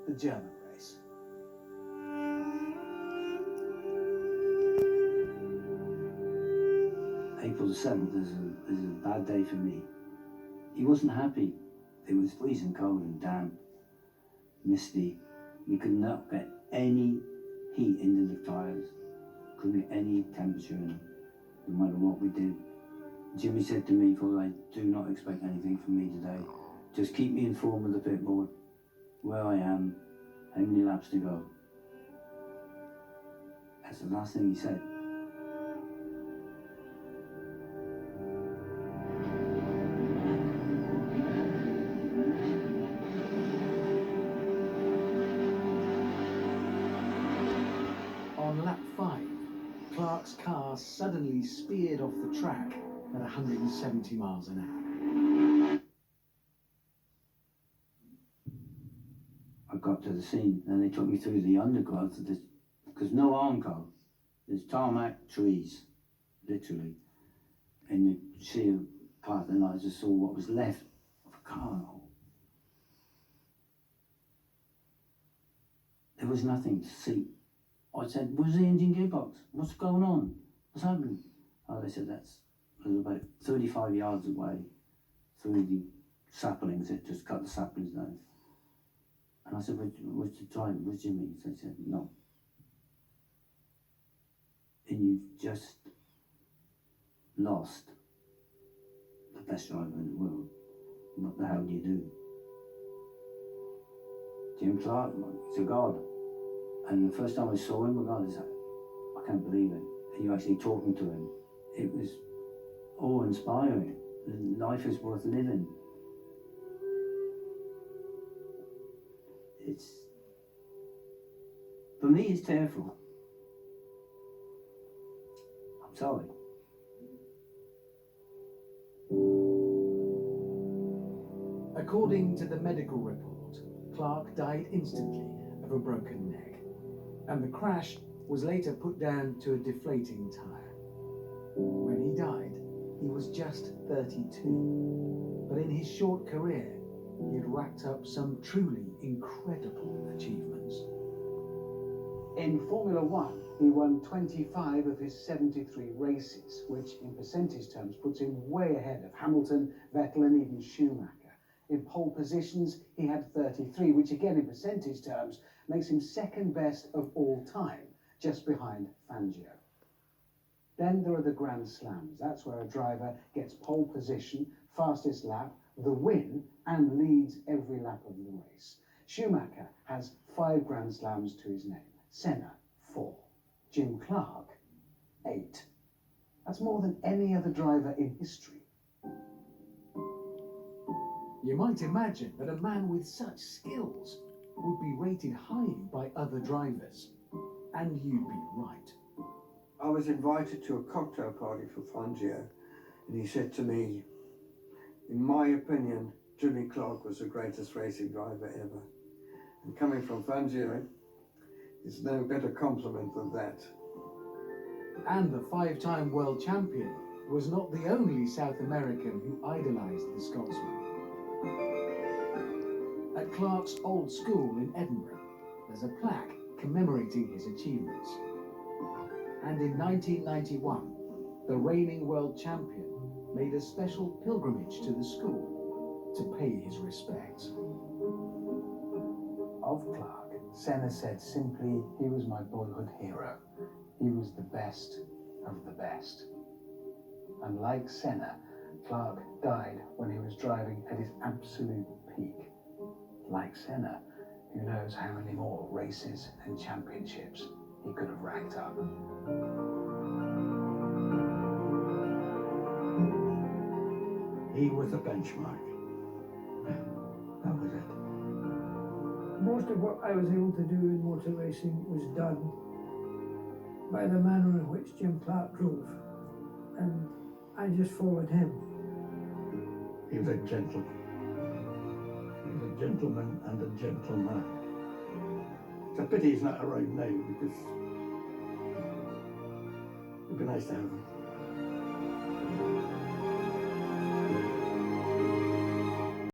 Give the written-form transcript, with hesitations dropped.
the German race. April the 7th is a bad day for me. He wasn't happy. It was freezing cold and damp, misty. We could not get any heat into the tyres. Couldn't get any temperature in them, no matter what we did. Jimmy said to me, "I do not expect anything from me today. Just keep me informed of the pit board, where I am, how many laps to go." That's the last thing he said. On lap 5, Clark's car suddenly speared off the track at 170 miles an hour. I got to the scene and they took me through the undergrowth of this, because no Armco, there's tarmac trees, literally, in the sheer path, and I just saw what was left of a car. There was nothing to see. I said, "Where's the engine gearbox? What's going on? What's happening?" Oh, they said it was about 35 yards away through the saplings. It just cut the saplings down. And I said, "Where's the driver? Where's Jimmy?" So they said, "No." And you've just lost the best driver in the world. What the hell do you do? Jim Clark, he's a god. And the first time I saw him, I can't believe it. And you're actually talking to him. It was awe-inspiring. Life is worth living. For me, it's tearful. I'm sorry. According to the medical report, Clark died instantly of a broken neck, and the crash was later put down to a deflating tyre. When he died, he was just 32, but in his short career, he had racked up some truly incredible achievements. In Formula One, he won 25 of his 73 races, which in percentage terms puts him way ahead of Hamilton, Vettel and even Schumacher. In pole positions, he had 33, which again in percentage terms makes him second best of all time, just behind Fangio. Then there are the Grand Slams. That's where a driver gets pole position, fastest lap, the win, and leads every lap of the race. Schumacher has 5 Grand Slams to his name. Senna, 4. Jim Clark, 8. That's more than any other driver in history. You might imagine that a man with such skills would be rated highly by other drivers. And you'd be right. I was invited to a cocktail party for Fangio, and he said to me, "In my opinion, Jimmy Clark was the greatest racing driver ever." And coming from Fangio, it's no better compliment than that. And the 5-time world champion was not the only South American who idolised the Scotsman. At Clark's old school in Edinburgh, there's a plaque commemorating his achievements. And in 1991, the reigning world champion made a special pilgrimage to the school to pay his respects. Of Clark, Senna said simply, "He was my boyhood hero. He was the best of the best." And like Senna, Clark died when he was driving at his absolute peak. Like Senna, who knows how many more races and championships he could have racked up. He was the benchmark. That was it. Most of what I was able to do in motor racing was done by the manner in which Jim Clark drove, and I just followed him. He was a gentleman. He was a gentleman and a gentleman. It's a pity he's not around now, because it'd be nice to have him.